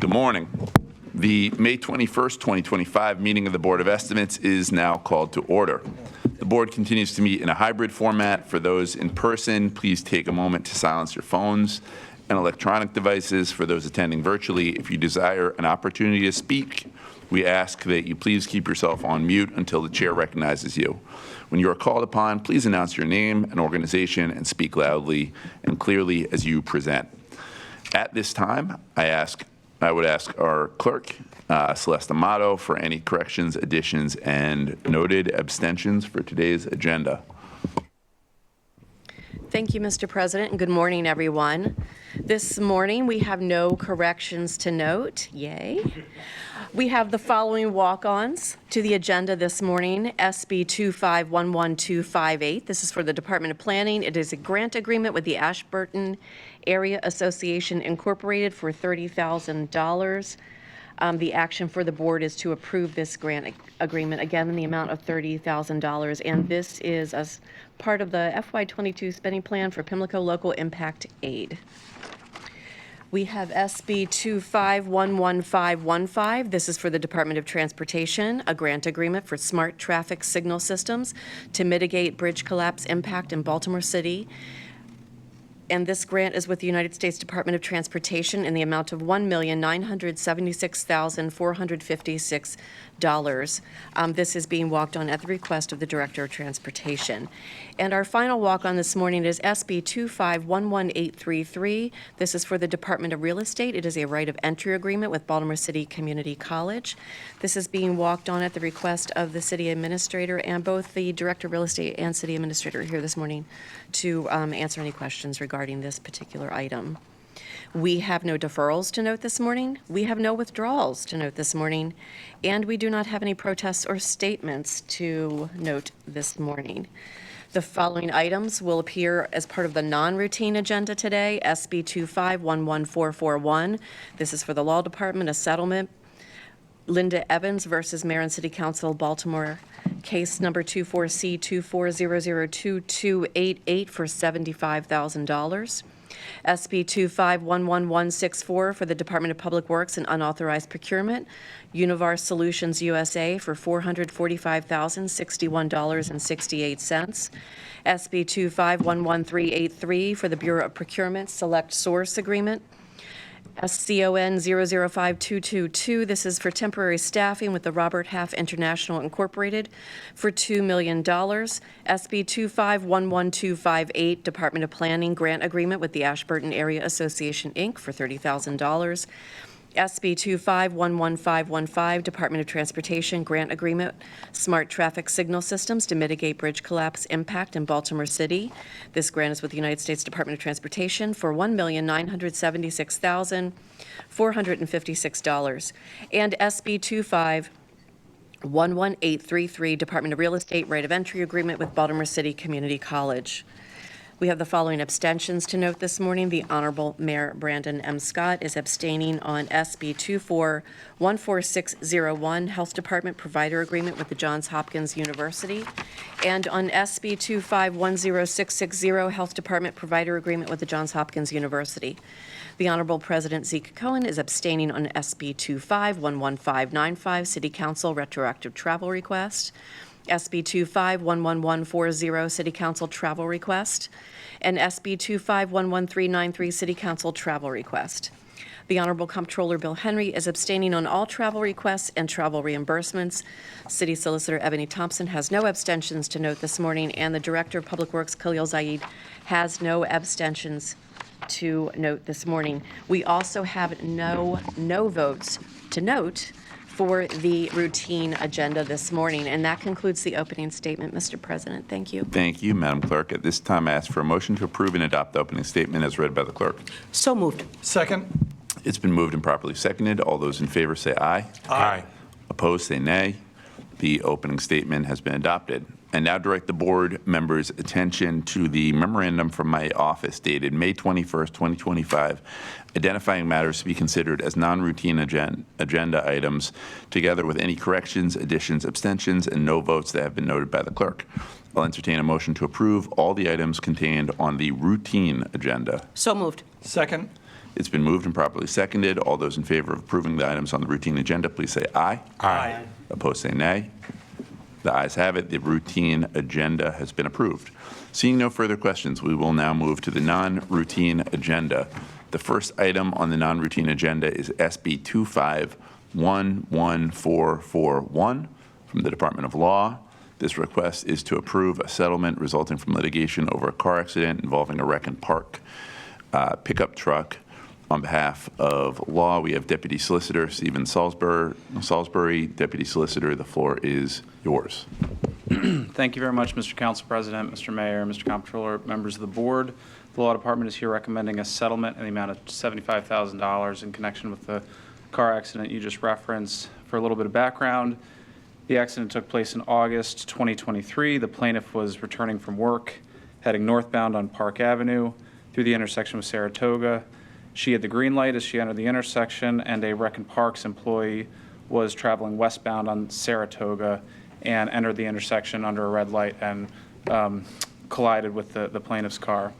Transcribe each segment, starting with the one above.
Good morning. The May 21st, 2025 meeting of the Board of Estimates is now called to order. The board continues to meet in a hybrid format. For those in person, please take a moment to silence your phones and electronic devices. For those attending virtually, if you desire an opportunity to speak, we ask that you please keep yourself on mute until the chair recognizes you. When you are called upon, please announce your name and organization and speak loudly and clearly as you present. At this time, I would ask our clerk, Celeste Amato, for any corrections, additions, and noted abstentions for today's agenda. Thank you, Mr. President, and good morning, everyone. This morning, we have no corrections to note. Yay. We have the following walk-ons to the agenda this morning. SB 2511258. This is for the Department of Planning. It is a grant agreement with the Ashburton Area Association Incorporated for $30,000. The action for the board is to approve this grant agreement, again, in the amount of $30,000. And this is as part of the FY22 spending plan for Pimlico Local Impact Aid. We have SB 2511515. This is for the Department of Transportation, a grant agreement for smart traffic signal systems to mitigate bridge collapse impact in Baltimore City. And this grant is with the United States Department of Transportation in the amount of $1,976,456. This is being walked on at the request of the Director of Transportation. And our final walk-on this morning is SB 2511833. This is for the Department of Real Estate. It is a right of entry agreement with Baltimore City Community College. This is being walked on at the request of the City Administrator, and both the Director of Real Estate and City Administrator are here this morning to answer any questions regarding this particular item. We have no deferrals to note this morning. We have no withdrawals to note this morning. And we do not have any protests or statements to note this morning. The following items will appear as part of the non-routine agenda today. SB 2511441. This is for the Law Department, a settlement. Linda Evans versus Marin City Council, Baltimore, case number 24C24002288 for $75,000. SB 2511164 for the Department of Public Works and Unauthorized Procurement, Univar Solutions USA for $445,061.68. SB 2511383 for the Bureau of Procurement Select Source Agreement. SCON 005222, this is for temporary staffing with the Robert Half International Incorporated for $2 million. SB 2511258, Department of Planning Grant Agreement with the Ashburton Area Association, Inc. for $30,000. SB 2511515, Department of Transportation Grant Agreement, Smart Traffic Signal Systems to mitigate bridge collapse impact in Baltimore City. This grant is with the United States Department of Transportation for $1,976,456. And SB 2511833, Department of Real Estate Right of Entry Agreement with Baltimore City Community College. We have the following abstentions to note this morning. The Honorable Mayor Brandon M. Scott is abstaining on SB 2414601, Health Department Provider Agreement with the Johns Hopkins University, and on SB 2510660, Health Department Provider Agreement with the Johns Hopkins University. The Honorable President Zeke Cohen is abstaining on SB 2511595, City Council Retroactive Travel Request. SB 2511140, City Council Travel Request, and SB 2511393, City Council Travel Request. The Honorable Comptroller Bill Henry is abstaining on all travel requests and travel reimbursements. City Solicitor Ebony Thompson has no abstentions to note this morning, and the Director of Public Works Khalil Zaid has no abstentions to note this morning. We also have no votes to note for the routine agenda this morning. And that concludes the opening statement, Mr. President. Thank you. Thank you, Madam Clerk. At this time, I ask for a motion to approve and adopt the opening statement as read by the clerk. So moved. Second. It's been moved and properly seconded. All those in favor say aye. Aye. Opposed, say nay. The opening statement has been adopted. And now direct the board members' attention to the memorandum from my office dated May 21st, 2025, identifying matters to be considered as non-routine agenda items, together with any corrections, additions, abstentions, and no votes that have been noted by the clerk. I'll entertain a motion to approve all the items contained on the routine agenda. So moved. Second. It's been moved and properly seconded. All those in favor of approving the items on the routine agenda, please say aye. Aye. Opposed, say nay. The ayes have it. The routine agenda has been approved. Seeing no further questions, we will now move to the non-routine agenda. The first item on the non-routine agenda is SB 25-11441 from the Department of Law. This request is to approve a settlement resulting from litigation over a car accident involving a wreck and park pickup truck. On behalf of Law, we have Deputy Solicitor Stephen Salisbury. Deputy Solicitor, the floor is yours. Thank you very much, Mr. Council President, Mr. Mayor, Mr. Comptroller, members of the board. The Law Department is here recommending a settlement in the amount of $75,000 in connection with the car accident you just referenced. For a little bit of background, the accident took place in August 2023. The plaintiff was returning from work, heading northbound on Park Avenue through the intersection with Saratoga. She had the green light as she entered the intersection, and a Rec and Parks employee was traveling westbound on Saratoga and entered the intersection under a red light and collided with the plaintiff's car.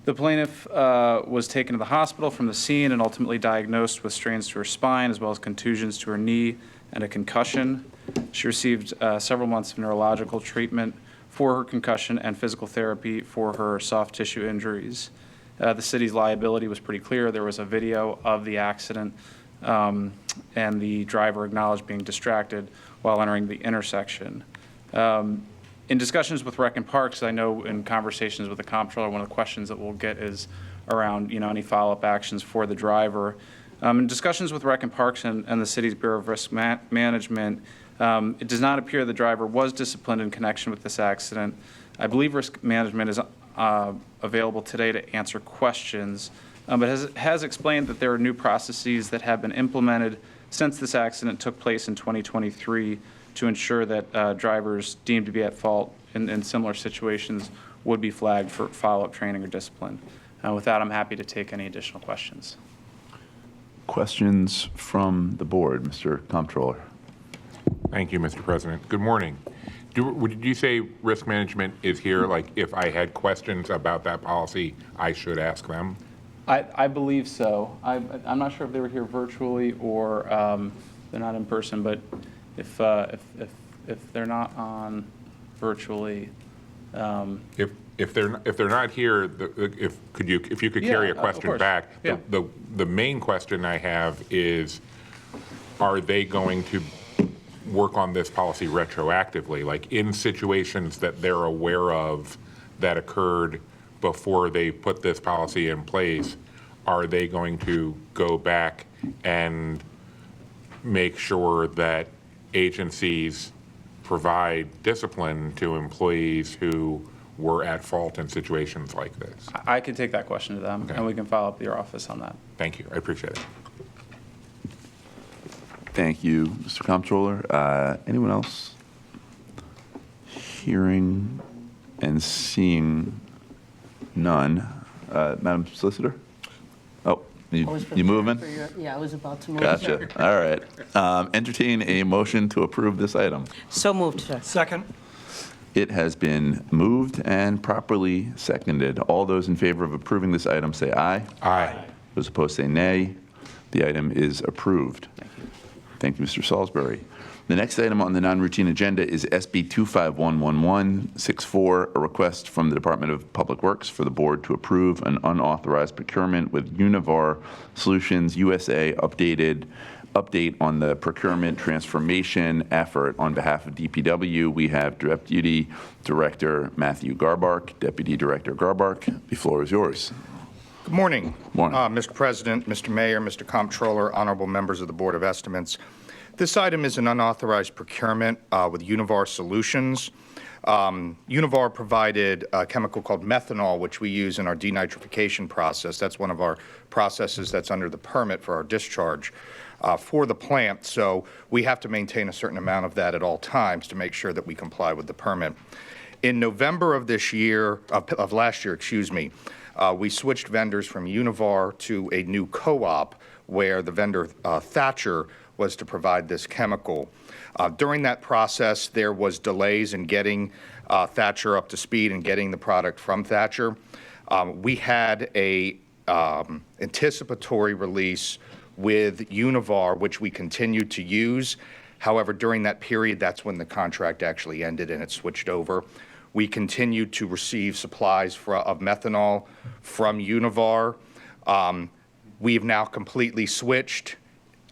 The plaintiff was taken to the hospital from the scene and ultimately diagnosed with strains to her spine as well as contusions to her knee and a concussion. She received several months of neurological treatment for her concussion and physical therapy for her soft tissue injuries. The city's liability was pretty clear. There was a video of the accident, and the driver acknowledged being distracted while entering the intersection. In discussions with Rec and Parks, I know in conversations with the comptroller, one of the questions that we'll get is around, any follow-up actions for the driver. In discussions with Rec and Parks and the city's Bureau of Risk Management, it does not appear the driver was disciplined in connection with this accident. I believe Risk Management is available today to answer questions, but has explained that there are new processes that have been implemented since this accident took place in 2023 to ensure that drivers deemed to be at fault in similar situations would be flagged for follow-up training or discipline. With that, I'm happy to take any additional questions. Questions from the board, Mr. Comptroller? Thank you, Mr. President. Good morning. Did you say risk management is here? Like, if I had questions about that policy, I should ask them? I believe so. I'm not sure if they were here virtually or they're not in person, but if they're not on virtually, If they're not here, if you could carry a of question course. back. Yeah. The main question I have is, are they going to work on this policy retroactively, like in situations that they're aware of that occurred before they put this policy in place? Are they going to go back and make sure that agencies provide discipline to employees who were at fault in situations like this? I can take that question to them, Okay. and we can follow up with your office on that. Thank you. I appreciate it. Thank you, Mr. Comptroller. Anyone else? Hearing and seeing none. Madam Solicitor? Oh, you moving? Yeah, I was about to move. Gotcha. All right. Entertain a motion to approve this item. So moved, sir. Second. It has been moved and properly seconded. All those in favor of approving this item say aye. Aye. Those opposed say nay. The item is approved. Thank you, Mr. Salisbury. The next item on the non-routine agenda is SB 25-11164, a request from the Department of Public Works for the board to approve an unauthorized procurement with Univar Solutions USA update on the procurement transformation effort. On behalf of DPW, we have Deputy Director Matthew Garbark. Deputy Director Garbark, the floor is yours. Good morning. Morning. Mr. President, Mr. Mayor, Mr. Comptroller, honorable members of the Board of Estimates. This item is an unauthorized procurement with Univar Solutions. Univar provided a chemical called methanol, which we use in our denitrification process. That's one of our processes that's under the permit for our discharge for the plant. So we have to maintain a certain amount of that at all times to make sure that we comply with the permit. In November of this year, of last year, we switched vendors from Univar to a new co-op where the vendor Thatcher was to provide this chemical. During that process, there was delays in getting Thatcher up to speed and getting the product from Thatcher. We had a anticipatory release with Univar, which we continued to use. However, during that period, that's when the contract actually ended and it switched over. We continued to receive supplies of methanol from Univar. We have now completely switched.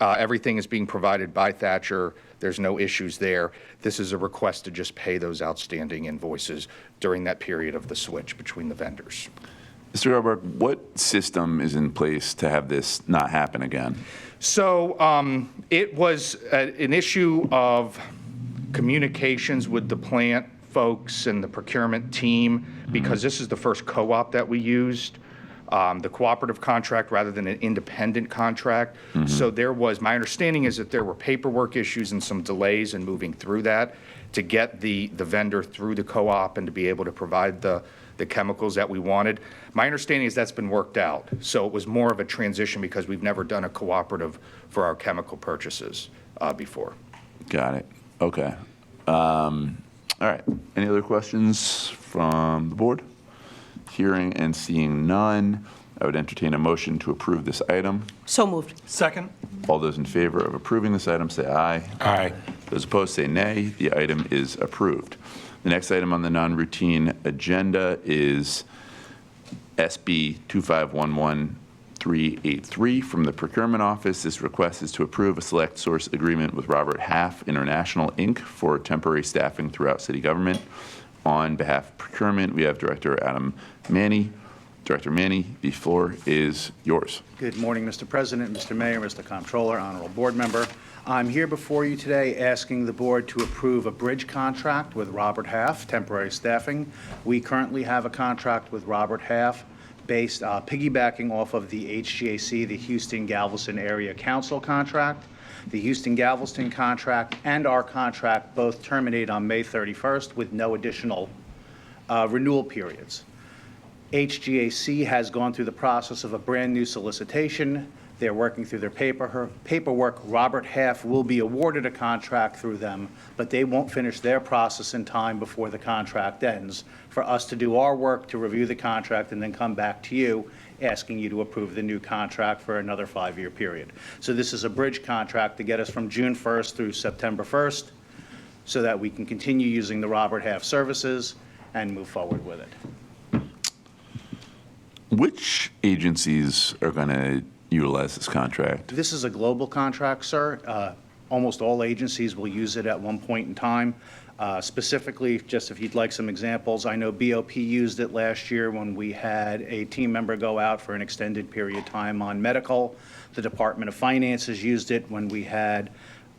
Everything is being provided by Thatcher. There's no issues there. This is a request to just pay those outstanding invoices during that period of the switch between the vendors. Mr. Garberg, what system is in place to have this not happen again? So it was an issue of communications with the plant folks and the procurement team, because this is the first co-op that we used, the cooperative contract rather than an independent contract. So there was, my understanding is that there were paperwork issues and some delays in moving through that to get the vendor through the co-op and to be able to provide the chemicals that we wanted. My understanding is that's been worked out. So it was more of a transition because we've never done a cooperative for our chemical purchases before. Got it. Okay. All right. Any other questions from the board? Hearing and seeing none, I would entertain a motion to approve this item. So moved. Second. All those in favor of approving this item, say aye. Aye. Those opposed, say nay. The item is approved. The next item on the non-routine agenda is SB 2511383 from the Procurement Office. This request is to approve a select source agreement with Robert Half International, Inc. for temporary staffing throughout city government. On behalf of procurement, we have Director Adam Manny. Director Manny, the floor is yours. Good morning, Mr. President, Mr. Mayor, Mr. Comptroller, Honorable Board Member. I'm here before you today asking the board to approve a bridge contract with Robert Half, temporary staffing. We currently have a contract with Robert Half based piggybacking off of the HGAC, the Houston Galveston Area Council contract. The Houston Galveston contract and our contract both terminate on May 31st with no additional renewal periods. HGAC has gone through the process of a brand-new solicitation. They're working through their paperwork. Robert Half will be awarded a contract through them, but they won't finish their process in time before the contract ends for us to do our work to review the contract and then come back to you asking you to approve the new contract for another 5-year period. So this is a bridge contract to get us from June 1st through September 1st so that we can continue using the Robert Half services and move forward with it. Which agencies are going to utilize this contract? This is a global contract, sir. Almost all agencies will use it at one point in time. Specifically, just if you'd like some examples, I know BOP used it last year when we had a team member go out for an extended period of time on medical. The Department of Finance has used it when we had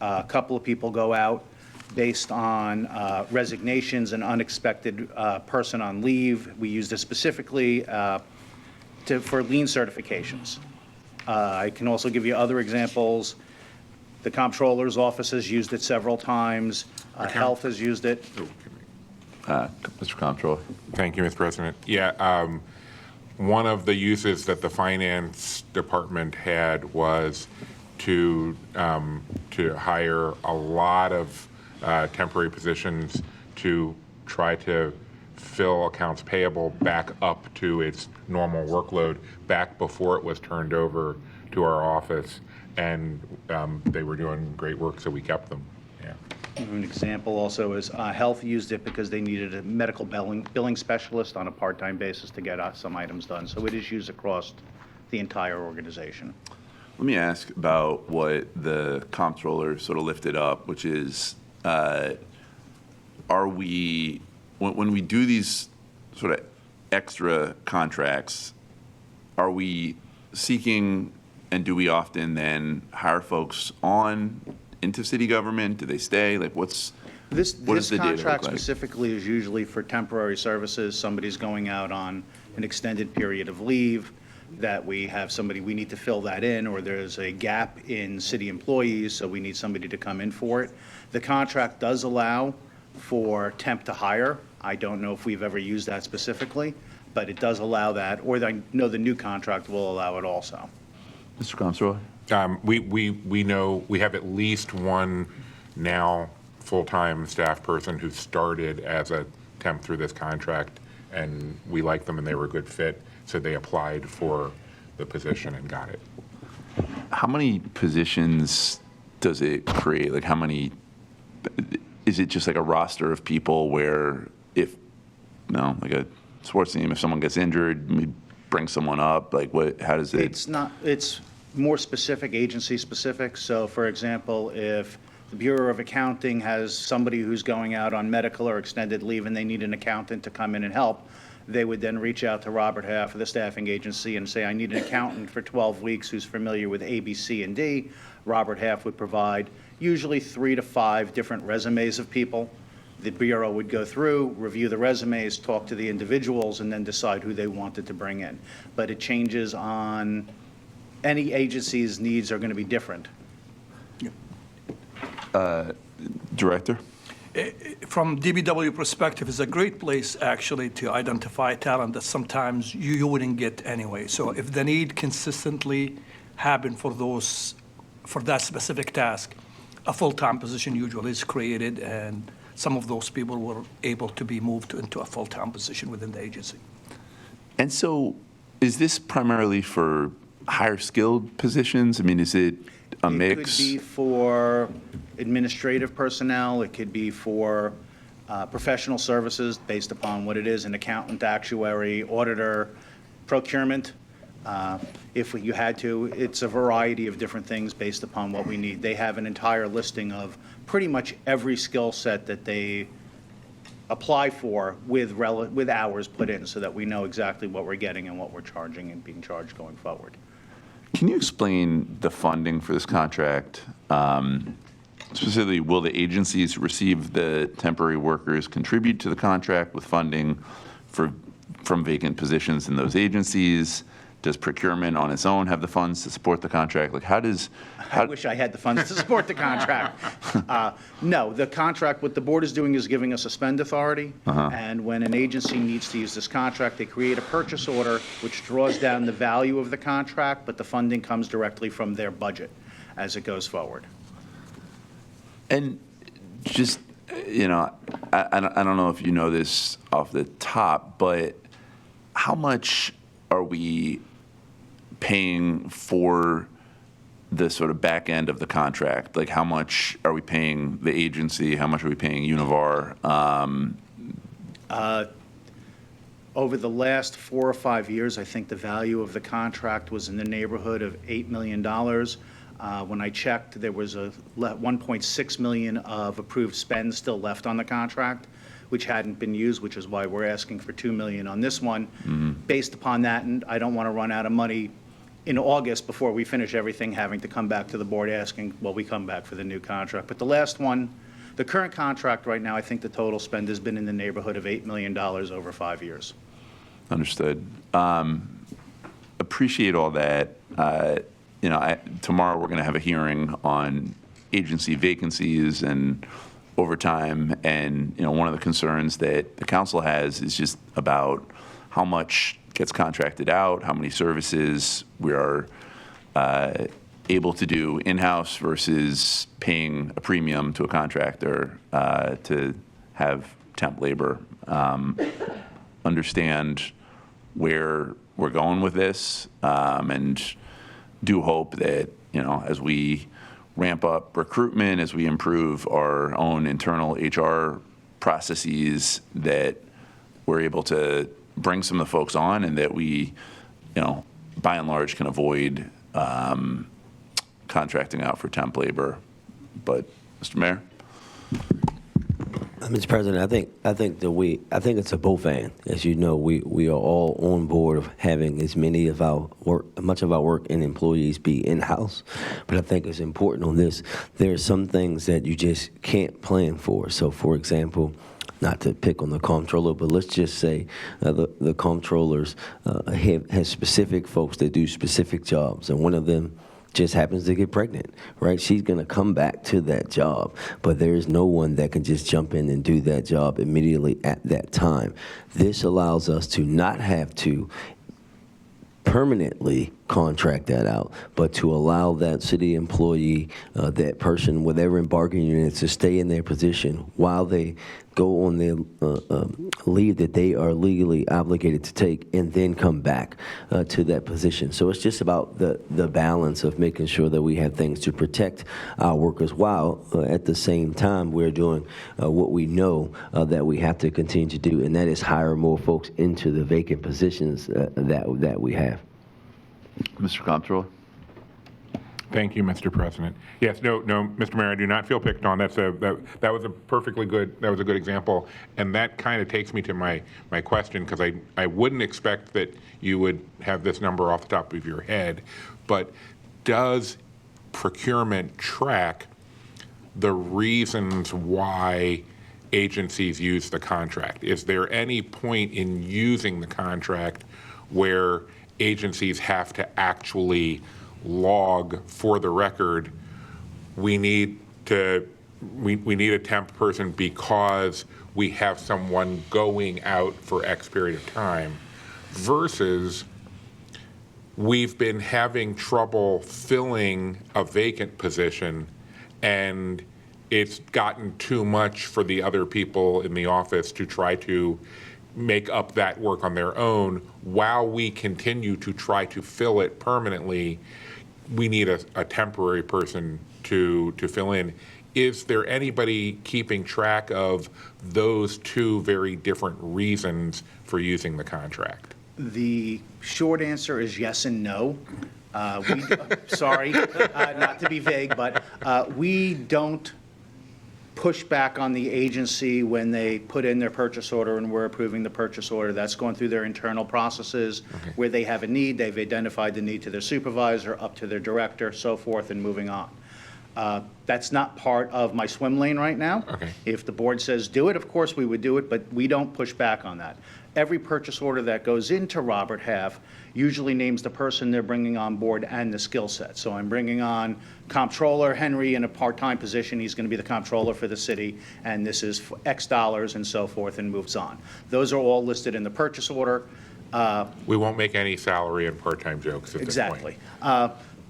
a couple of people go out based on resignations and unexpected person on leave. We used it specifically for lien certifications. I can also give you other examples. The Comptroller's Office has used it several times. Health has used it. Mr. Comptroller. Thank you, Mr. President. Yeah, one of the uses that the Finance Department had was to hire a lot of temporary positions to try to fill accounts payable back up to its normal workload back before it was turned over to our office. And they were doing great work, so we kept them. Yeah. An example also is Health used it because they needed a medical billing specialist on a part-time basis to get some items done. So it is used across the entire organization. Let me ask about what the comptroller sort of lifted up, which is, are we, when we do these sort of extra contracts, are we seeking, and do we often then hire folks on into city government? Do they stay? Like, what does This the data look contract like? specifically is usually for temporary services. Somebody's going out on an extended period of leave, that we have somebody, we need to fill that in, or there's a gap in city employees, so we need somebody to come in for it. The contract does allow for temp to hire. I don't know if we've ever used that specifically, but it does allow that, or I know the new contract will allow it also. Mr. Comptroller? We know, we have at least one now full-time staff person who started as a temp through this contract, and we like them and they were a good fit, so they applied for the position and got it. How many positions does it create? Like how many, is it just like a roster of people where if, no, like a sports team, if someone gets injured, we bring someone up, like what, how does it? It's not, it's more specific, agency specific. So for example, if the Bureau of Accounting has somebody who's going out on medical or extended leave and they need an accountant to come in and help, they would then reach out to Robert Half of the staffing agency and say, I need an accountant for 12 weeks who's familiar with A, B, C, and D. Robert Half would provide usually 3 to 5 different resumes of people. The Bureau would go through, review the resumes, talk to the individuals, and then decide who they wanted to bring in. But it changes on, any agency's needs are going to be different. Director? From DBW perspective, it's a great place actually to identify talent that sometimes you wouldn't get anyway. So if the need consistently happen for that specific task, a full-time position usually is created, and some of those people were able to be moved into a full-time position within the agency. And so is this primarily for higher skilled positions? I mean, is it a mix? It could be for administrative personnel, it could be for professional services based upon what it is, an accountant, actuary, auditor, procurement. If you had to, it's a variety of different things based upon what we need. They have an entire listing of pretty much every skill set that they apply for with hours put in so that we know exactly what we're getting and what we're charging and being charged going forward. Can you explain the funding for this contract? Specifically, will the agencies who receive the temporary workers contribute to the contract with funding from vacant positions in those agencies? Does procurement on its own have the funds to support the contract? Like I wish I had the funds to support the contract. No, the contract, what the board is doing is giving us a spend authority. And when an agency needs to use this contract, they create a purchase order which draws down the value of the contract, but the funding comes directly from their budget as it goes forward. And just, I don't know if you know this off the top, but how much are we paying for the sort of back end of the contract? Like how much are we paying the agency? How much are we paying Univar? Over the last 4 or 5 years, I think the value of the contract was in the neighborhood of $8 million. When I checked, there was a $1.6 million of approved spend still left on the contract, which hadn't been used, which is why we're asking for $2 million on this one. Based upon that, and I don't want to run out of money in August before we finish everything, having to come back to the board asking, well, we come back for the new contract. But the last one, the current contract right now, I think the total spend has been in the neighborhood of $8 million over 5 years. Understood. Appreciate all that. Tomorrow we're going to have a hearing on agency vacancies and overtime, and one of the concerns that the council has is just about how much gets contracted out, how many services we are able to do in-house versus paying a premium to a contractor to have temp labor. Understand where we're going with this, and do hope that as we ramp up recruitment, as we improve our own internal HR processes, that we're able to bring some of the folks on, and that we, by and large, can avoid contracting out for temp labor. But, Mr. Mayor? Mr. President, I think it's a both and. As you know, we are all on board of having much of our work and employees be in-house. But I think it's important on this. There are some things that you just can't plan for. So, for example, not to pick on the comptroller, but let's just say the comptrollers have specific folks that do specific jobs, and one of them just happens to get pregnant, right? She's going to come back to that job, but there is no one that can just jump in and do that job immediately at that time. This allows us to not have to permanently contract that out, but to allow that city employee, that person, whatever bargaining unit, to stay in their position while they go on their leave that they are legally obligated to take, and then come back to that position. So it's just about the balance of making sure that we have things to protect our workers while at the same time we're doing what we know that we have to continue to do, and that is hire more folks into the vacant positions that we have. Mr. Comptroller? Thank you, Mr. President. Yes, no, Mr. Mayor, I do not feel picked on. That was a perfectly good, that was a good example. And that kind of takes me to my question, because I wouldn't expect that you would have this number off the top of your head, but does procurement track the reasons why agencies use the contract? Is there any point in using the contract where agencies have to actually log for the record, we need a temp person because we have someone going out for X period of time, versus we've been having trouble filling a vacant position and it's gotten too much for the other people in the office to try to make up that work on their own while we continue to try to fill it permanently. We need a temporary person to fill in. Is there anybody keeping track of those two very different reasons for using the contract? The short answer is yes and no. Sorry, not to be vague, but we don't push back on the agency when they put in their purchase order and we're approving the purchase order. That's going through their internal processes. Okay. Where they have a need, they've identified the need to their supervisor, up to their director, so forth, and moving on. That's not part of my swim lane right now. Okay. If the board says do it, of course we would do it, but we don't push back on that. Every purchase order that goes into Robert Half usually names the person they're bringing on board and the skill set. So I'm bringing on Comptroller Henry in a part-time position. He's going to be the comptroller for the city, and this is for X dollars and so forth, and moves on. Those are all listed in the purchase order. We won't make any salary and part-time jokes at this point. Exactly.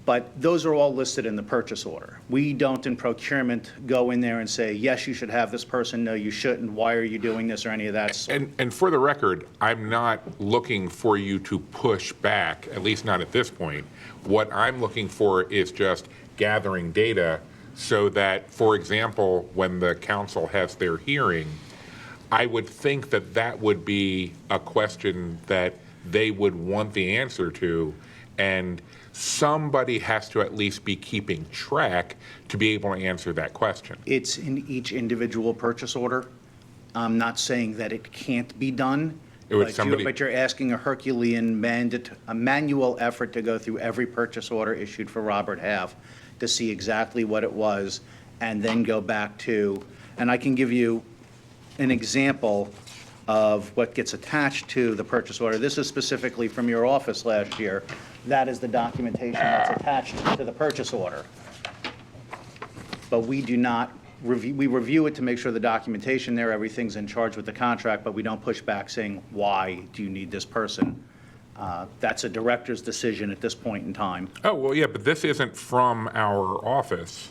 But those are all listed in the purchase order. We don't, in procurement, go in there and say, yes, you should have this person, no, you shouldn't, why are you doing this, or any of that sort. And for the record, I'm not looking for you to push back, at least not at this point. What I'm looking for is just gathering data so that, for example, when the council has their hearing, I would think that that would be a question that they would want the answer to, and somebody has to at least be keeping track to be able to answer that question. It's in each individual purchase order. I'm not saying that it can't be done, It would somebody- but you're asking a Herculean manual effort to go through every purchase order issued for Robert Half to see exactly what it was, and then go back to, and I can give you an example of what gets attached to the purchase order. This is specifically from your office last year. That is the documentation that's attached to the purchase order. But we do not review, we review it to make sure the documentation there, everything's in charge with the contract, but we don't push back saying, why do you need this person? That's a director's decision at this point in time. Oh, well, yeah, but this isn't from our office.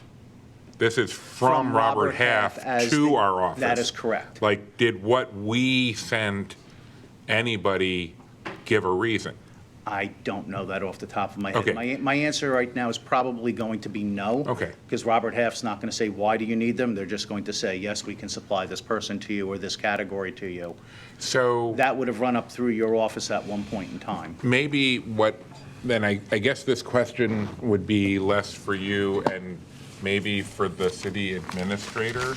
This is from Robert Half as to the- our office. That is correct. Like, did what we sent anybody give a reason? I don't know that off the top of my head. Okay. My answer right now is probably going to be no. Okay. Because Robert Half's not going to say, why do you need them? They're just going to say, yes, we can supply this person to you or this category to you. So That would have run up through your office at one point in time. maybe what, then I guess this question would be less for you and maybe for the city administrator,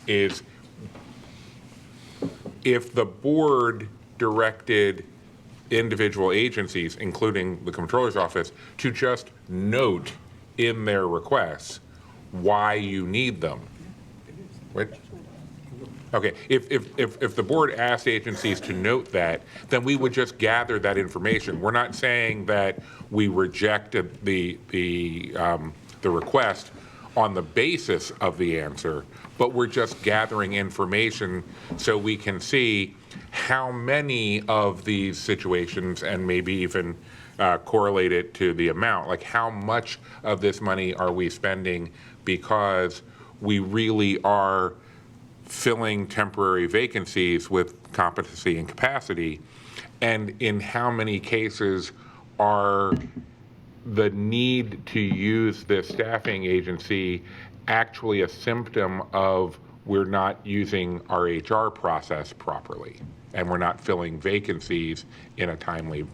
is if the board directed individual agencies, including the comptroller's office, to just note in their requests why you need them. Which, okay, if the board asked agencies to note that, then we would just gather that information. We're not saying that we rejected the request. on the basis of the answer, but we're just gathering information so we can see how many of these situations, and maybe even correlate it to the amount, like how much of this money are we spending because we really are filling temporary vacancies with competency and capacity, and in how many cases are the need to use this staffing agency actually a symptom of we're not using our HR process properly and we're not filling vacancies in a timely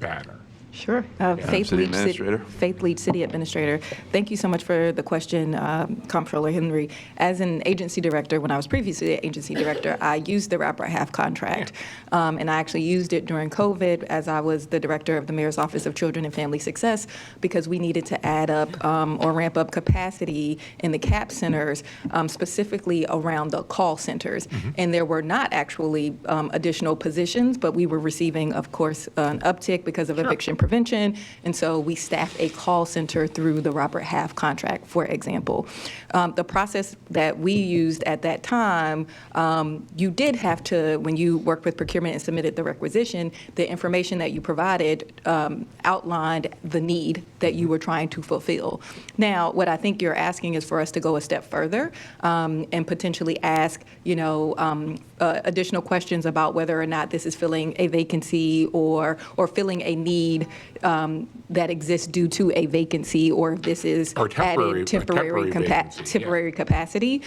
manner. Sure. City Administrator. Faith Lead City Administrator. Thank you so much for the question, Comptroller Henry. As an agency director, when I was previously an agency director, I used the Rapid Half contract. And I actually used it during COVID as I was the director of the Mayor's Office of Children and Family Success because we needed to add up or ramp up capacity in the CAP centers, specifically around the call centers. And there were not actually additional positions, but we were receiving, of course, an uptick because of eviction prevention, and so we staffed a call center through the Robert Half contract, for example. The process that we used at that time, you did have to, when you worked with procurement and submitted the requisition, the information that you provided outlined the need that you were trying to fulfill. Now, what I think you're asking is for us to go a step further and potentially ask, additional questions about whether or not this is filling a vacancy or filling a need that exists due to a vacancy, or if this is Or temporary- added temporary vacancy, capacity,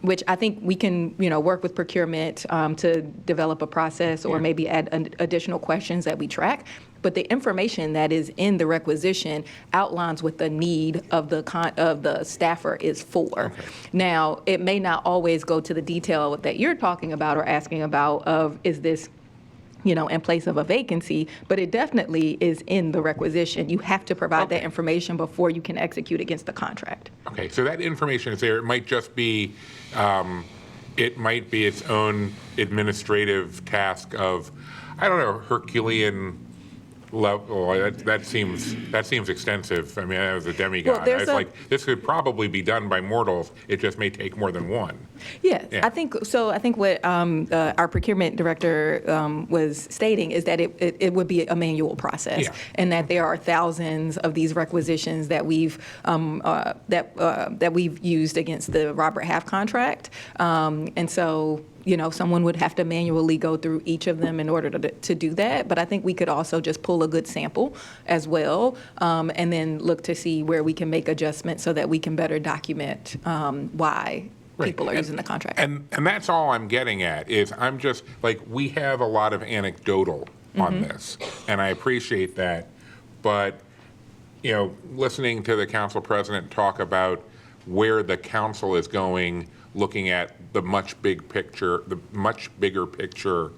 which I think we can, work with procurement to develop a process or maybe add additional questions that we track. But the information that is in the requisition outlines what the need of the staffer is for. Now, it may not always go to the detail that you're talking about or asking about of, is this in place of a vacancy, but it definitely is in the requisition. You have to provide that information before you can execute against the contract. Okay, so that information is there. It might just be, it might be its own administrative task of, I don't know, Herculean level. That seems extensive. I mean, as a demigod, Well, it's like this could probably be done by mortals. It just may take more than one. Yes, Yeah. I think so. I think what our procurement director was stating is that it would be a manual process, Yeah. and that there are thousands of these requisitions that we've used against the Robert Half contract, and so. Someone would have to manually go through each of them in order to do that. But I think we could also just pull a good sample as well, and then look to see where we can make adjustments so that we can better document why people are using the contract. And that's all I'm getting at is I'm just, like, we have a lot of anecdotal on this, and I appreciate that. But, listening to the council president talk about where the council is going, looking at the much bigger picture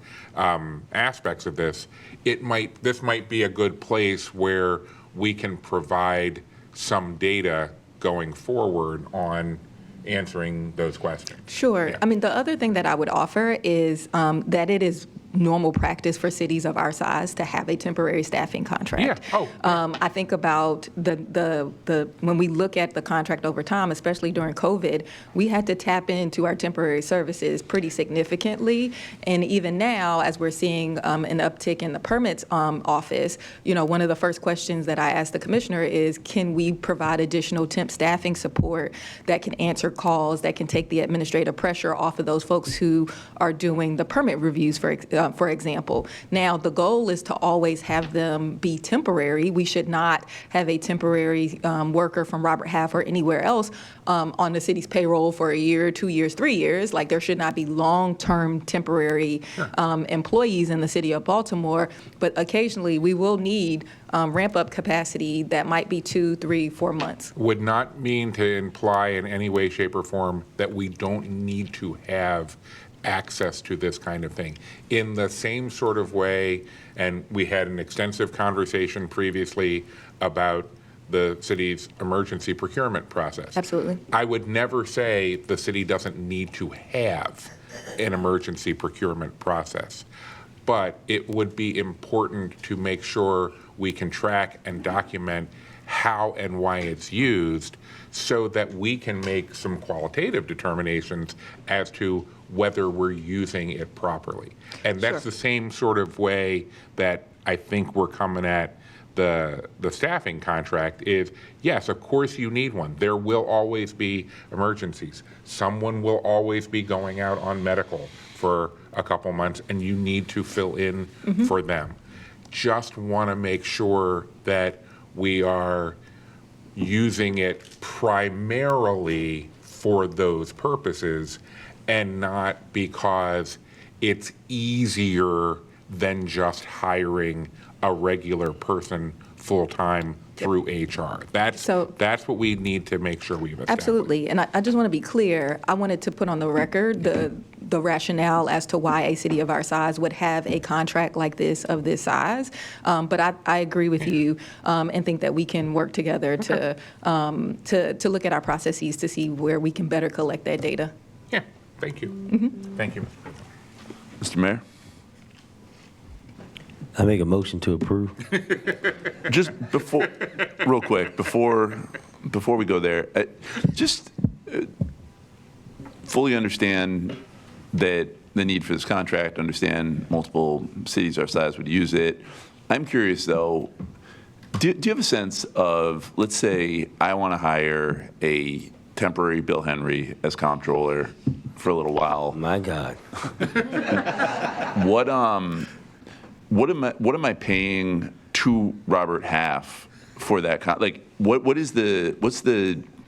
aspects of this, this might be a good place where we can provide some data going forward on answering those questions. Sure. Yeah. I mean, the other thing that I would offer is that it is normal practice for cities of our size to have a temporary staffing contract. Yeah. I think about the when we look at the contract over time, especially during COVID, we had to tap into our temporary services pretty significantly. And even now, as we're seeing an uptick in the permits office, one of the first questions that I asked the commissioner is, can we provide additional temp staffing support that can answer calls, that can take the administrative pressure off of those folks who are doing the permit reviews, for example. Now, the goal is to always have them be temporary. We should not have a temporary worker from Robert Half or anywhere else on the city's payroll for a year, 2 years, 3 years. Like, there should not be long-term temporary employees in the city of Baltimore, but occasionally we will need ramp-up capacity that might be 2, 3, 4 months. Would not mean to imply in any way, shape, or form that we don't need to have access to this kind of thing. In the same sort of way, and we had an extensive conversation previously about the city's emergency procurement process. Absolutely. I would never say the city doesn't need to have an emergency procurement process, but it would be important to make sure we can track and document how and why it's used so that we can make some qualitative determinations as to whether we're using it properly. And that's the same sort of way that I think we're coming at the staffing contract is, yes, of course you need one. There will always be emergencies. Someone will always be going out on medical for a couple months, and you need to fill in for them. Just want to make sure that we are using it primarily for those purposes and not because it's easier than just hiring a regular person full-time through HR. That's what we need to make sure we've established. Absolutely. And I just want to be clear. I wanted to put on the record the rationale as to why a city of our size would have a contract like this of this size. But I agree with you and think that we can work together to look at our processes to see where we can better collect that data. Yeah, thank you. Thank you. Mr. Mayor? I make a motion to approve. Just before, real quick, before we go there, just fully understand that the need for this contract, understand multiple cities our size would use it. I'm curious, though, do you have a sense of, let's say I want to hire a temporary Bill Henry as comptroller for a little while. My God. What am I paying to Robert Half for that?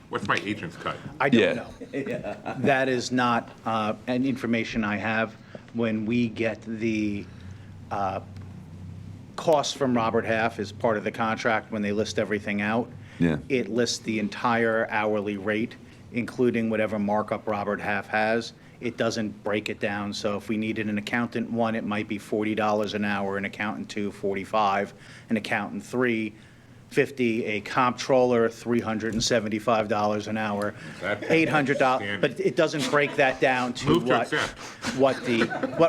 What's my agent's cut? I don't know. That is not an information I have. When we get the costs from Robert Half as part of the contract, when they list everything out, it lists the entire hourly rate, including whatever markup Robert Half has. It doesn't break it down. So if we needed an accountant 1, it might be $40 an hour, an accountant 2, $45, an accountant 3, $50, a comptroller, $375 an hour, $800, but it doesn't break that down to what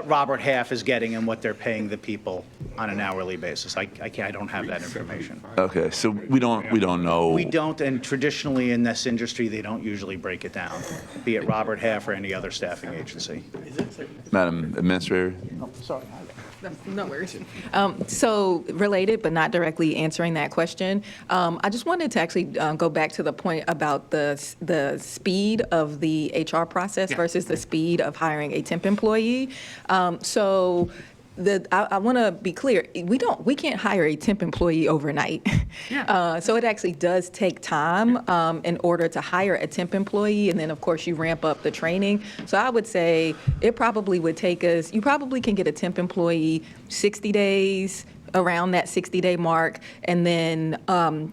Robert Half is getting and what they're paying the people on an hourly basis. I don't have that information. Okay, so we don't know. We don't, and traditionally in this industry, they don't usually break it down, be it Robert Half or any other staffing agency. Madam Administrator? No worries. So related, but not directly answering that question, I just wanted to actually go back to the point about the speed of the HR process versus the speed of hiring a temp employee. I want to be clear. We can't hire a temp employee overnight. So it actually does take time in order to hire a temp employee, and then of course you ramp up the training. So I would say it probably would take us. You probably can get a temp employee 60 days. Around that 60-day mark, and then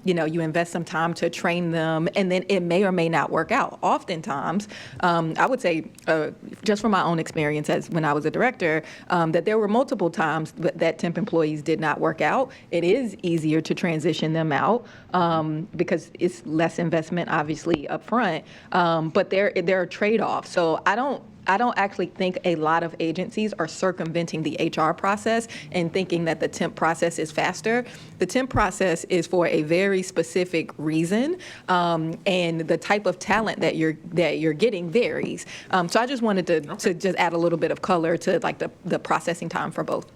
you invest some time to train them, and then it may or may not work out. Oftentimes, I would say, just from my own experience as when I was a director, that there were multiple times that temp employees did not work out. It is easier to transition them out because it's less investment, obviously, up front, but there are trade-offs. So I don't actually think a lot of agencies are circumventing the HR process and thinking that the temp process is faster. The temp process is for a very specific reason, and the type of talent that you're getting varies. So I just wanted to just add a little bit of color to like the processing time for both.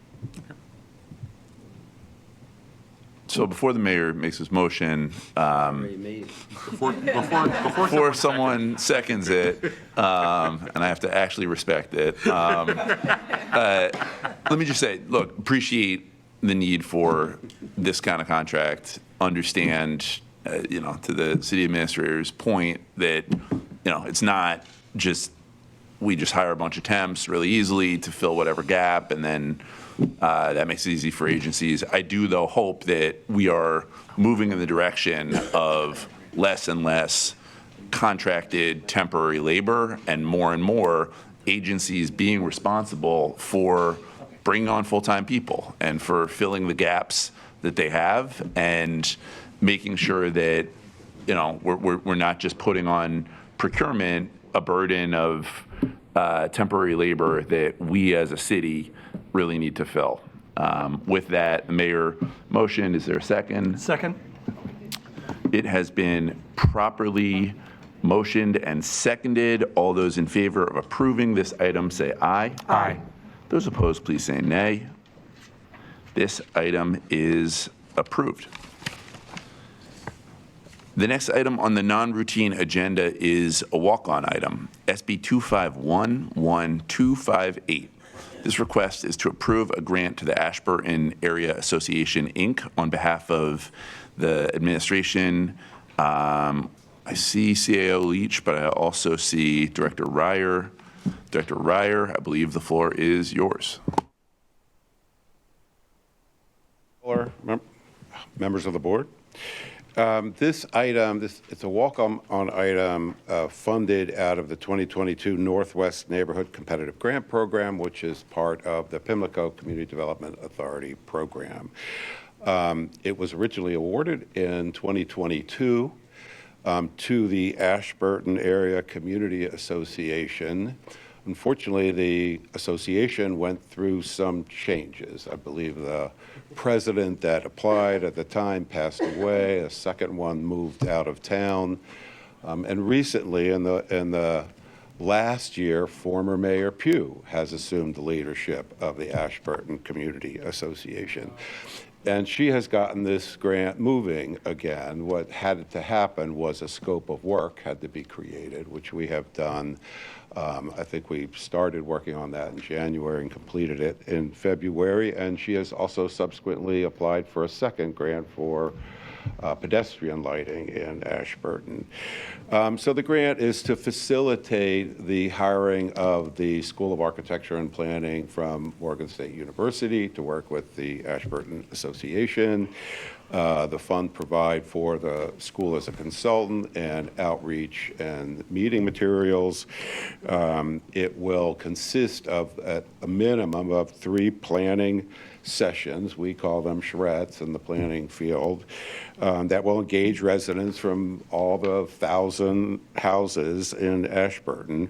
So before the mayor makes his motion, before someone seconds it, and I have to actually respect it, let me just say, look, appreciate the need for this kind of contract. Understand, to the city administrator's point that, it's not just we just hire a bunch of temps really easily to fill whatever gap, and then that makes it easy for agencies. I do, though, hope that we are moving in the direction of less and less contracted temporary labor and more agencies being responsible for bringing on full-time people and for filling the gaps that they have and making sure that, we're not just putting on procurement a burden of temporary labor that we as a city really need to fill. With that, the mayor motion, is there a second? Second. It has been properly motioned and seconded. All those in favor of approving this item say aye. Aye. Those opposed, please say nay. This item is approved. The next item on the non-routine agenda is a walk-on item, SB 2511258. This request is to approve a grant to the Ashburton Area Association, Inc. on behalf of the administration. I see CAO Leach, but I also see Director Ryer. Director Ryer, I believe the floor is yours. Members of the board. This item, it's a walk-on item funded out of the 2022 Northwest Neighborhood Competitive Grant Program, which is part of the Pimlico Community Development Authority program. It was originally awarded in 2022 to the Ashburton Area Community Association. Unfortunately, the association went through some changes. I believe the president that applied at the time passed away. A second one moved out of town. And recently, in the last year, former Mayor Pugh has assumed the leadership of the Ashburton Community Association. And she has gotten this grant moving again. What had to happen was a scope of work had to be created, which we have done. I think we started working on that in January and completed it in February. And she has also subsequently applied for a second grant for pedestrian lighting in Ashburton. So the grant is to facilitate the hiring of the School of Architecture and Planning from Morgan State University to work with the Ashburton Association. The fund provide for the school as a consultant and outreach and meeting materials. It will consist of at a minimum of 3 planning sessions. We call them charrettes in the planning field that will engage residents from all the 1,000 houses in Ashburton,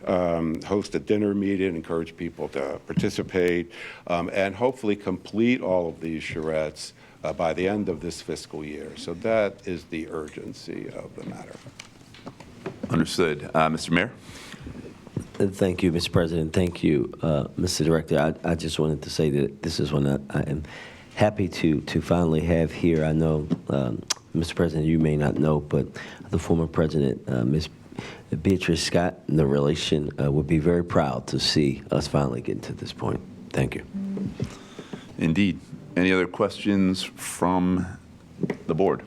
host a dinner meeting, encourage people to participate, and hopefully complete all of these charrettes by the end of this fiscal year. So that is the urgency of the matter. Understood. Mr. Mayor? Thank you, Mr. President. Thank you, Mr. Director. I just wanted to say that this is one that I am happy to finally have here. I know, Mr. President, you may not know, but the former president, Ms. Beatrice Scott, the relation, would be very proud to see us finally getting to this point. Thank you. Indeed. Any other questions from the board?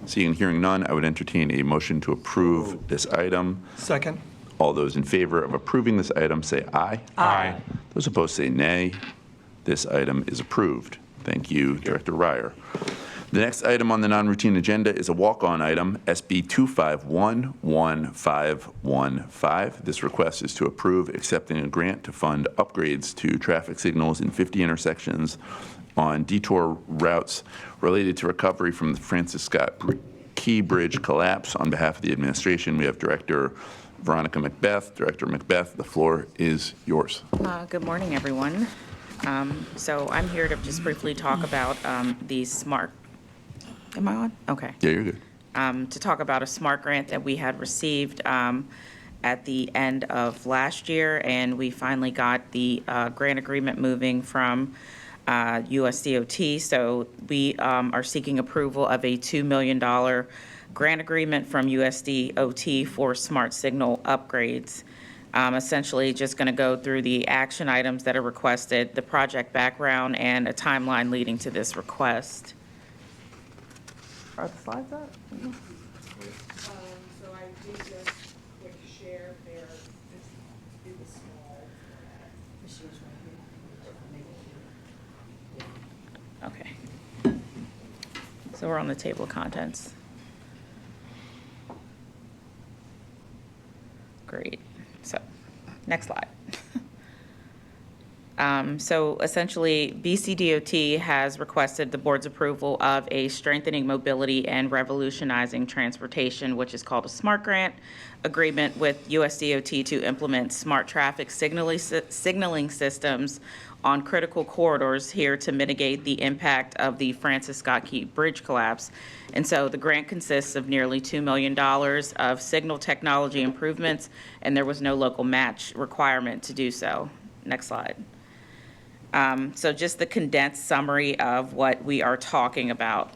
Seeing and hearing none, I would entertain a motion to approve this item. Second. All those in favor of approving this item say aye. Aye. Those opposed say nay. This item is approved. Thank you, Director Ryer. The next item on the non-routine agenda is a walk-on item, SB 2511515. This request is to approve accepting a grant to fund upgrades to traffic signals in 50 intersections on detour routes related to recovery from the Francis Scott Key Bridge collapse. On behalf of the administration, we have Director Veronica Macbeth. Director Macbeth, the floor is yours. Good morning, everyone. So I'm here to just briefly talk about the SMART. Am I on? Okay. Yeah, you're good. To talk about a SMART grant that we had received at the end of last year, and we finally got the grant agreement moving from USDOT. So we are seeking approval of a $2 million grant agreement from USDOT for smart signal upgrades. Essentially just going to go through the action items that are requested, the project background, and a timeline leading to this request. Are the slides up? So I did just quick share there. It was small. Okay. So we're on the table of contents. Great. So, next slide. So essentially, BCDOT has requested the board's approval of a strengthening mobility and revolutionizing transportation, which is called a SMART grant agreement with USDOT to implement smart traffic signaling systems on critical corridors here to mitigate the impact of the Francis Scott Key Bridge collapse. And so the grant consists of nearly $2 million of signal technology improvements, and there was no local match requirement to do so. Next slide. So just the condensed summary of what we are talking about.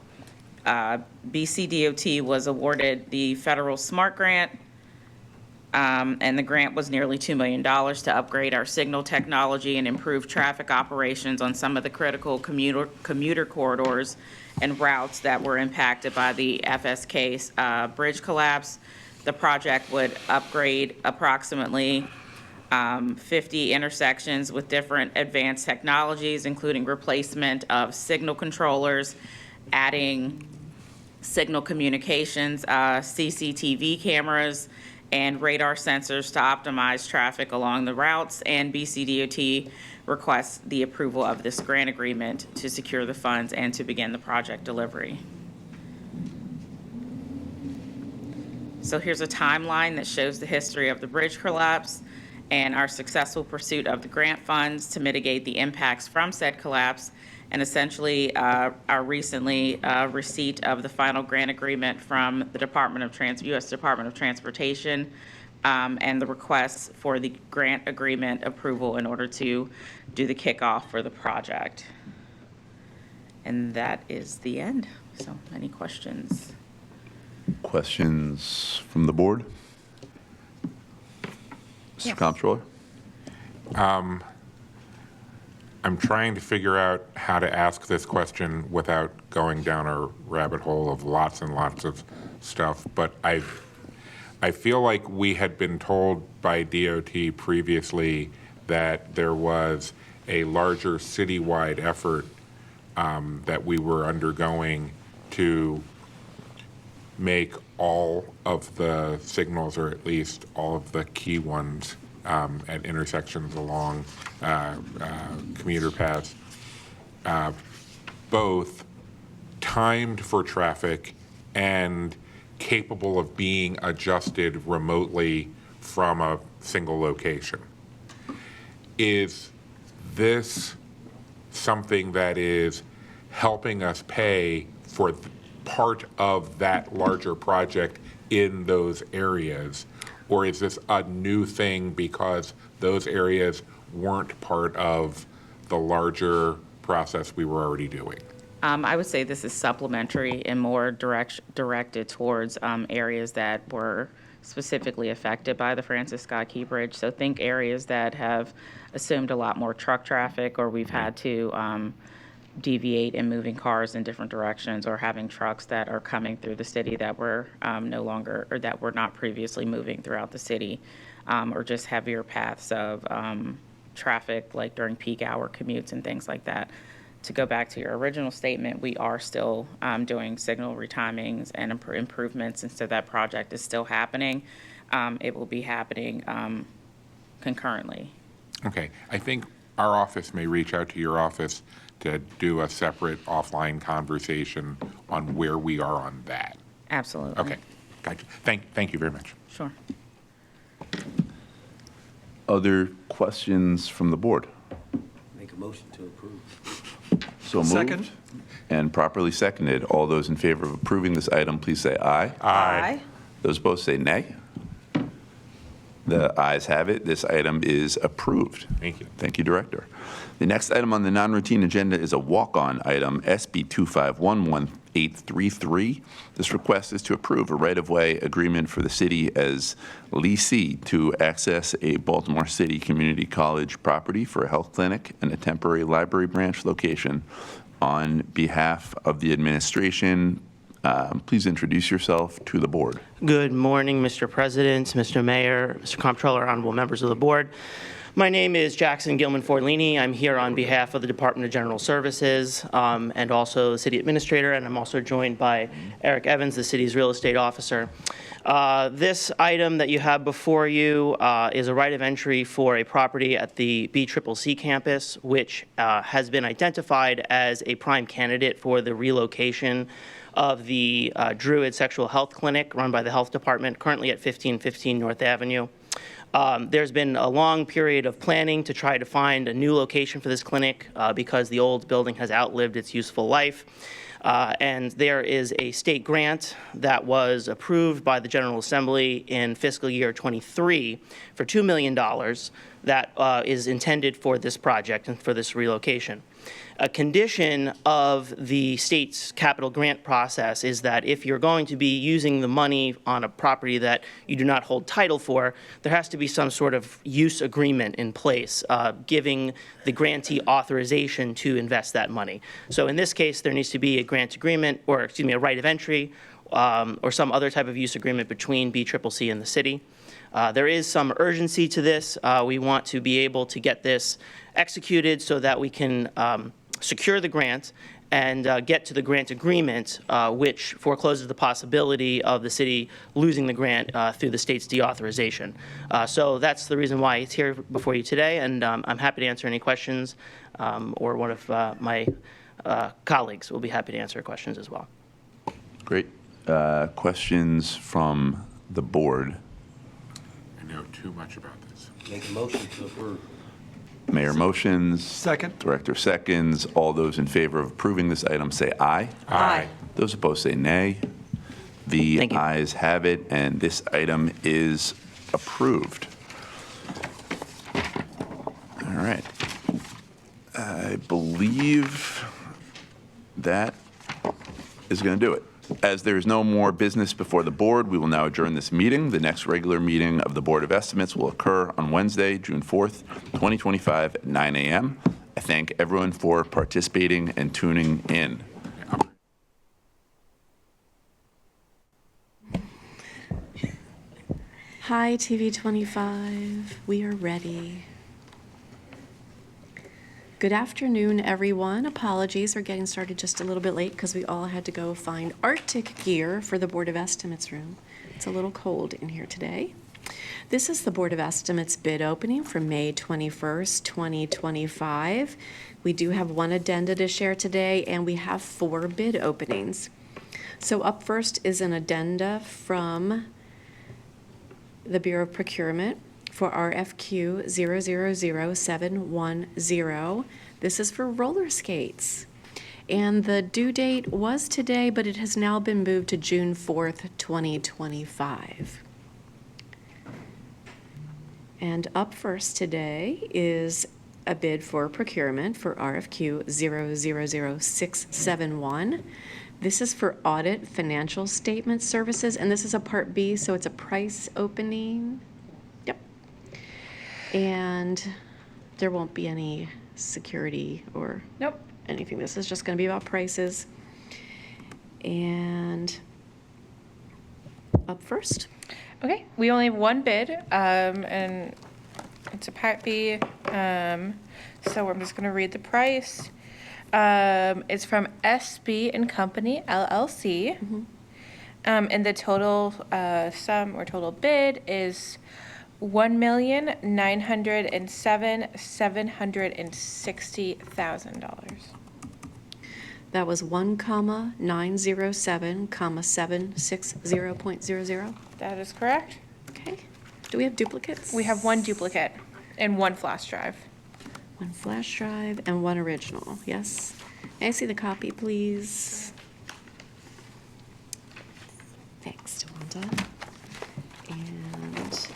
BCDOT was awarded the federal SMART grant, and the grant was nearly $2 million to upgrade our signal technology and improve traffic operations on some of the critical commuter corridors and routes that were impacted by the FSK bridge collapse. The project would upgrade approximately 50 intersections with different advanced technologies, including replacement of signal controllers, adding signal communications, CCTV cameras, and radar sensors to optimize traffic along the routes, and BCDOT requests the approval of this grant agreement to secure the funds and to begin the project delivery. So here's a timeline that shows the history of the bridge collapse and our successful pursuit of the grant funds to mitigate the impacts from said collapse, and essentially our recently receipt of the final grant agreement from the U.S. Department of Transportation, and the requests for the grant agreement approval in order to do the kickoff for the project. And that is the end. So any questions? Questions from the board? Mr. Yes. Comptroller? I'm trying to figure out how to ask this question without going down a rabbit hole of lots and lots of stuff, but I feel like we had been told by DOT previously that there was a larger citywide effort that we were undergoing to make all of the signals, or at least all of the key ones, at intersections along commuter paths, both timed for traffic and capable of being adjusted remotely from a single location. Is this something that is helping us pay for part of that larger project in those areas? Or is this a new thing because those areas weren't part of the larger process we were already doing? I would say this is supplementary and more directed towards areas that were specifically affected by the Francis Scott Key Bridge. So think areas that have assumed a lot more truck traffic, or we've had to deviate in moving cars in different directions, or having trucks that are coming through the city that were no longer, or that were not previously moving throughout the city, or just heavier paths of traffic, like during peak hour commutes and things like that. To go back to your original statement, we are still doing signal retimings and improvements, and so that project is still happening. It will be happening concurrently. Okay, I think our office may reach out to your office to do a separate offline conversation on where we are on that. Absolutely. Okay, gotcha. Thank you very much. Sure. Other questions from the board? Make a motion to approve. So moved. Second. And properly seconded. All those in favor of approving this item, please say aye. Aye. Those opposed say nay. The ayes have it. This item is approved. Thank you. Thank you, Director. The next item on the non-routine agenda is a walk-on item, SB 25111833. This request is to approve a right-of-way agreement for the city as leasee to access a Baltimore City Community College property for a health clinic and a temporary library branch location. On behalf of the administration, please introduce yourself to the board. Good morning, Mr. President, Mr. Mayor, Mr. Comptroller, honorable members of the board. My name is Jackson Gilman Forlini. I'm here on behalf of the Department of General Services and also the city administrator, and I'm also joined by Eric Evans, the city's real estate officer. This item that you have before you is a right of entry for a property at the BCCC campus, which has been identified as a prime candidate for the relocation of the Druid Sexual Health Clinic run by the Health Department, currently at 1515 North Avenue. There's been a long period of planning to try to find a new location for this clinic because the old building has outlived its useful life. And there is a state grant that was approved by the General Assembly in fiscal year '23 for $2 million that is intended for this project and for this relocation. A condition of the state's capital grant process is that if you're going to be using the money on a property that you do not hold title for, there has to be some sort of use agreement in place, giving the grantee authorization to invest that money. So in this case, there needs to be a grant agreement, or excuse me, a right of entry, or some other type of use agreement between BCCC and the city. There is some urgency to this. We want to be able to get this executed so that we can secure the grant and get to the grant agreement, which forecloses the possibility of the city losing the grant through the state's deauthorization. So that's the reason why it's here before you today, and I'm happy to answer any questions, or one of my colleagues will be happy to answer questions as well. Great. Questions from the board? I know too much about this. Make a motion to approve. Mayor motions. Second. Director seconds. All those in favor of approving this item say aye. Aye. Those opposed say nay. The Thank you. ayes have it, and this item is approved. All right. I believe that is going to do it. As there is no more business before the board, we will now adjourn this meeting. The next regular meeting of the Board of Estimates will occur on Wednesday, June 4th, 2025 at 9 a.m. I thank everyone for participating and tuning in. Hi, TV 25. We are ready. Good afternoon, everyone. Apologies for getting started just a little bit late because we all had to go find Arctic gear for the Board of Estimates room. It's a little cold in here today. This is the Board of Estimates bid opening for May 21st, 2025. We do have one addenda to share today, and we have 4 bid openings. So up first is an addenda from the Bureau of Procurement for RFQ 000710. This is for roller skates. And the due date was today, but it has now been moved to June 4th, 2025. And up first today is a bid for procurement for RFQ 000671. This is for audit financial statement services, and this is a Part B, so it's a price opening. Yep. And there won't be any security or anything. This is just going to be about prices. And up first. Okay, we only have one bid, and it's a Part B, so I'm just going to read the price. It's from SB and Company, LLC. And the total sum or total bid is $1,907,760,000. That was 1,907,760.00. That is correct. Okay. Do we have duplicates? We have one duplicate and one flash drive. One flash drive and one original, yes. May I see the copy, please? Thanks, Tawanda. And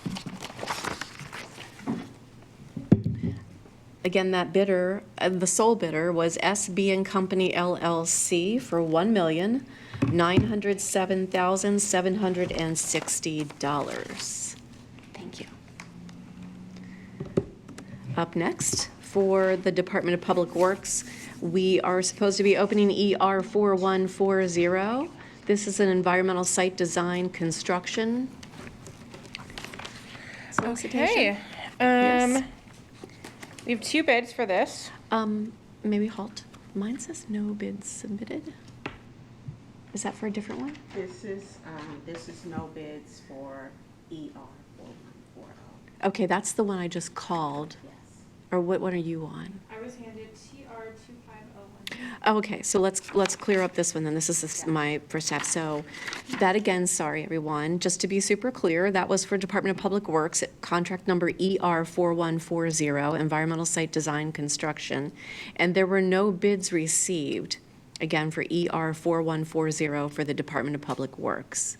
again, that bidder, the sole bidder was SB and Company LLC for $1,907,760. Thank you. Up next, for the Department of Public Works, we are supposed to be opening ER 4140. This is an environmental site design construction solicitation. Okay. Yes. We have 2 bids for this. Maybe halt. Mine says no bids submitted. Is that for a different one? This is no bids for ER 4140. Okay, that's the one I just called. Yes. Or what one are you on? I was handed TR 2501. Okay, so let's clear up this one then. This is my first half. So that again, sorry, everyone, just to be super clear, that was for Department of Public Works, contract number ER 4140, Environmental Site Design Construction. And there were no bids received, again, for ER 4140 for the Department of Public Works.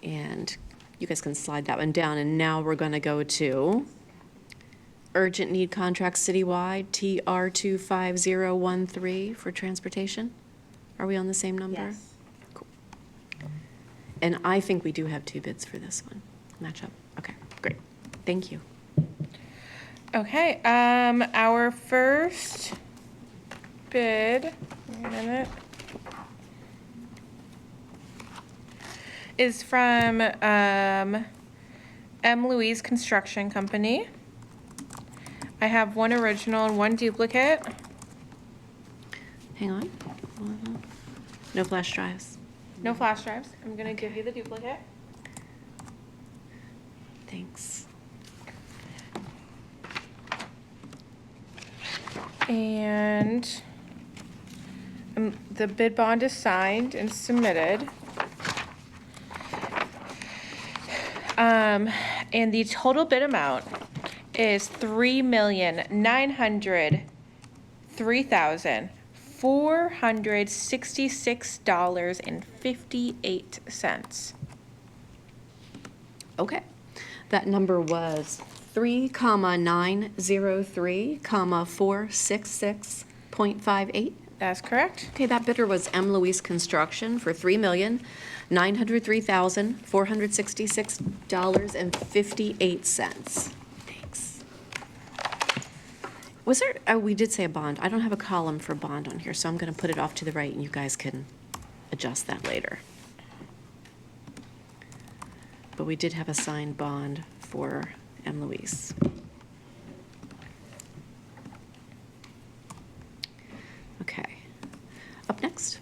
And you guys can slide that one down. And now we're going to go to urgent need contract citywide, TR 25013 for transportation. Are we on the same number? Yes. Cool. And I think we do have 2 bids for this one. Match up. Okay, great. Thank you. Okay, our first bid, wait a minute, is from M. Louise Construction Company. I have 1 original and 1 duplicate. Hang on. No flash drives. No flash drives. I'm gonna give you the duplicate. Thanks. And the bid bond is signed and submitted. And the total bid amount is $3,903,466.58. Okay. That number was 3,903,466.58. That's correct. Okay, that bidder was M. Louise Construction for $3,903,466.58. Thanks. Was there, oh, we did say a bond. I don't have a column for bond on here, so I'm going to put it off to the right, and you guys can adjust that later. But we did have a signed bond for M. Louise. Okay. Up next.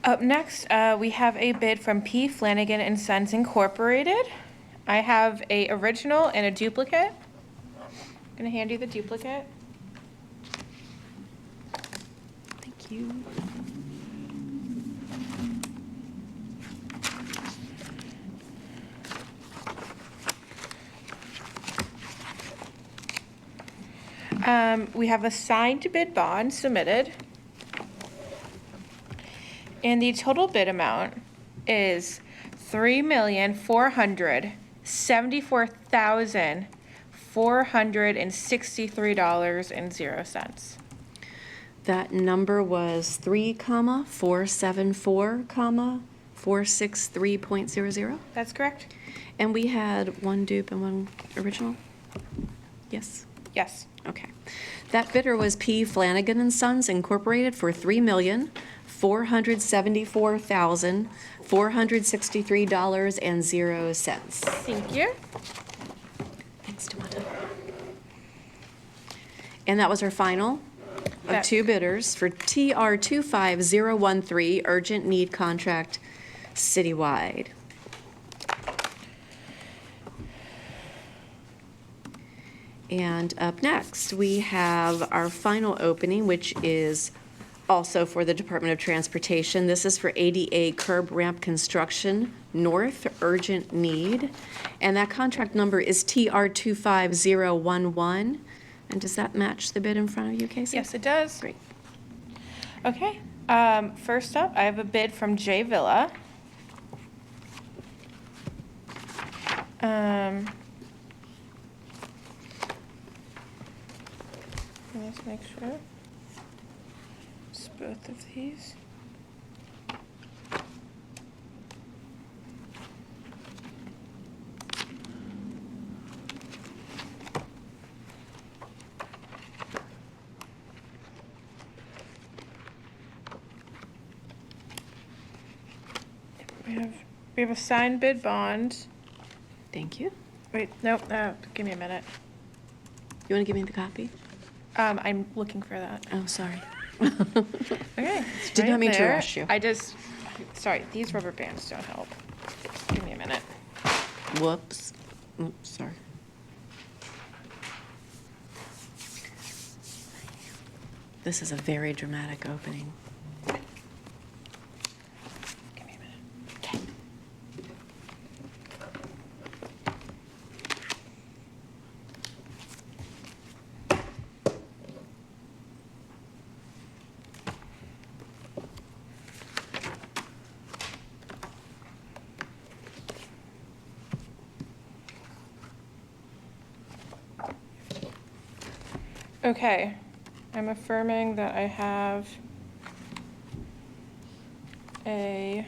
Up next, we have a bid from P. Flanagan and Sons Incorporated. I have a original and a duplicate. I'm gonna hand you the duplicate. Thank you. We have a signed bid bond submitted. And the total bid amount is $3,474,463.00. That number was 3,474,463.00. That's correct? And we had 1 dupe and 1 original? Yes? Yes. Okay. That bidder was P. Flanagan and Sons Incorporated for $3,474,463.00. Thank you. Thanks, Tamata. And that was our final of That- 2 bidders for TR 25013 urgent need contract citywide. And up next, we have our final opening, which is also for the Department of Transportation. This is for ADA curb ramp construction, north, urgent need. And that contract number is TR 25011. And does that match the bid in front of you, Casey? Yes, it does. Great. Okay. First up, I have a bid from J Villa. Let's make sure. It's both of these. We have a signed bid bond. Thank you. Wait, nope, give me a minute. You want to give me the copy? I'm looking for that. Oh, sorry. Okay. it's Did not right mean to there. rush you. Sorry, these rubber bands don't help. Give me a minute. Whoops. Oops, sorry. This is a very dramatic opening. Give me a minute. Okay. Okay, I'm affirming that I have a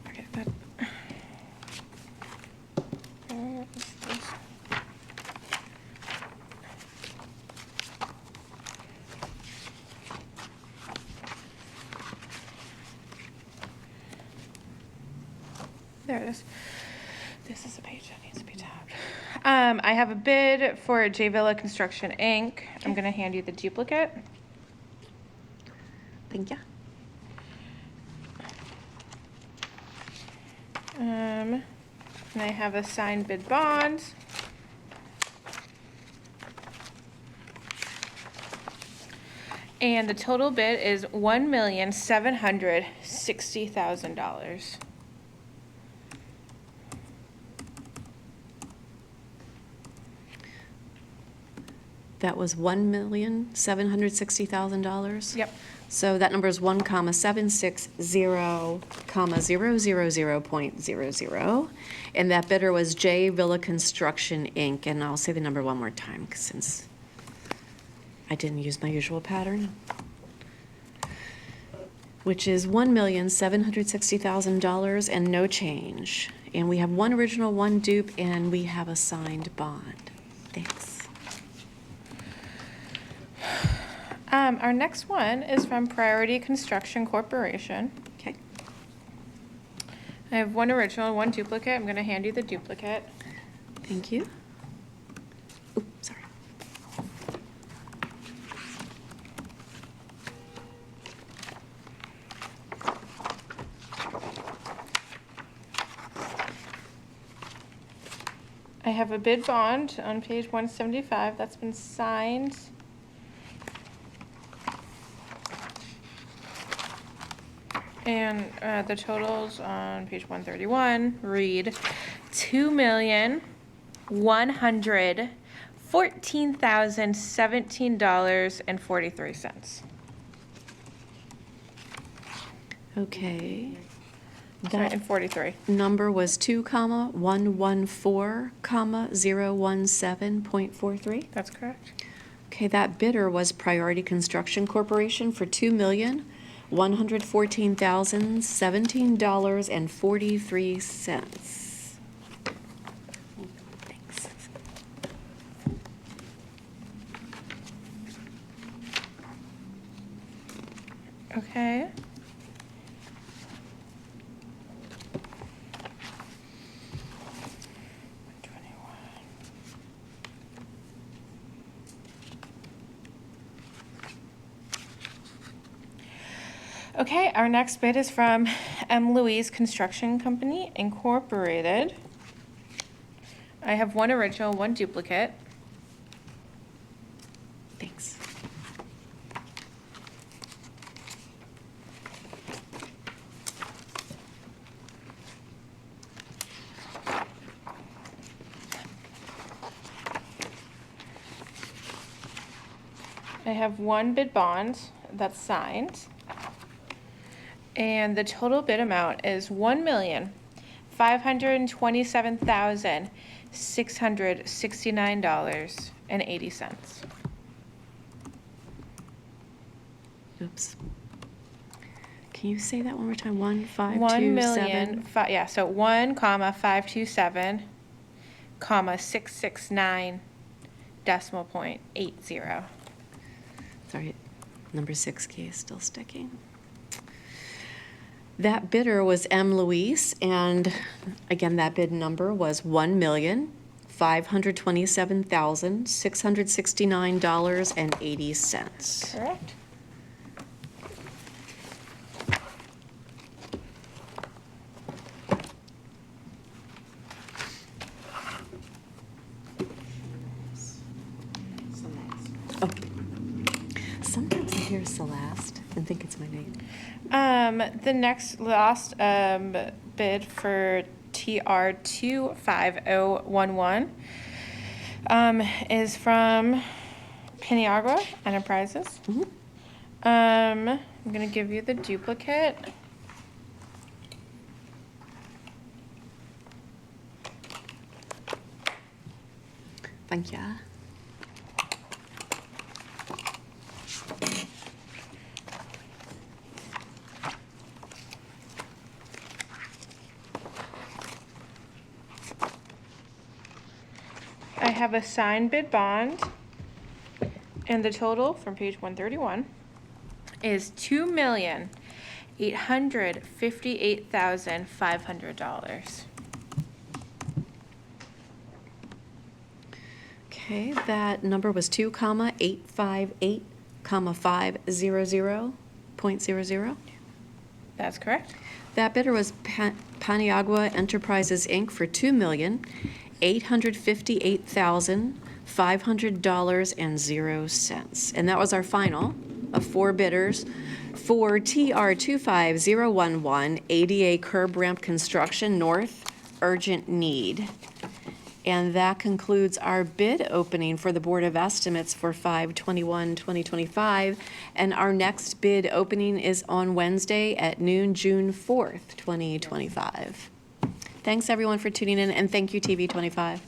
okay, that where is this? There it is. This is a page that needs to be tabbed. I have a bid for J Villa Construction, Inc. I'm gonna hand you the duplicate. Thank you. And I have a signed bid bond. And the total bid is $1,760,000. That was $1,760,000? Yep. So that number is 1,760,000.00, and that bidder was J Villa Construction, Inc., and I'll say the number one more time, 'cause since I didn't use my usual pattern, which is $1,760,000 and no change. And we have one original, one dupe, and we have a signed bond. Thanks. Our next one is from Priority Construction Corporation. Okay. I have one original, one duplicate. I'm gonna hand you the duplicate. Thank you. Oops, sorry. I have a bid bond on page 175 that's been signed. And the totals on page 131 read $2,114,017.43. Okay. Sorry, That and 43. number was 2,114,017.43. That's correct. Okay, that bidder was Priority Construction Corporation for $2,114,017.43. Thanks. Okay. Okay, our next bid is from M. Louise Construction Company, Incorporated. I have one original, one duplicate. Thanks. I have one bid bond that's signed. And the total bid amount is $1,527,669.80. Oops. Can you say that one more time? 1,527? 1,000,000, yeah, so 1,527, 669, decimal point 80. Sorry, number 6 key is still sticking. That bidder was M. Louise, and again, that bid number was $1,527,669.80. Correct. hear Celeste and think it's my name. The last bid for TR 25011 is from Paniagua Enterprises. I'm going to give you the duplicate. Thank you. I have a signed bid bond, and the total from page 131 is $2,858,500. Okay, that number was 2,858,500.00. That's correct. That bidder was Paniagua Enterprises, Inc. for $2,858,500.00. And that was our final of 4 bidders for TR 25011 ADA curb ramp construction north urgent need. And that concludes our bid opening for the Board of Estimates for 5/21/2025. And our next bid opening is on Wednesday at noon, June 4th, 2025. Thanks, everyone, for tuning in, and thank you, TV 25.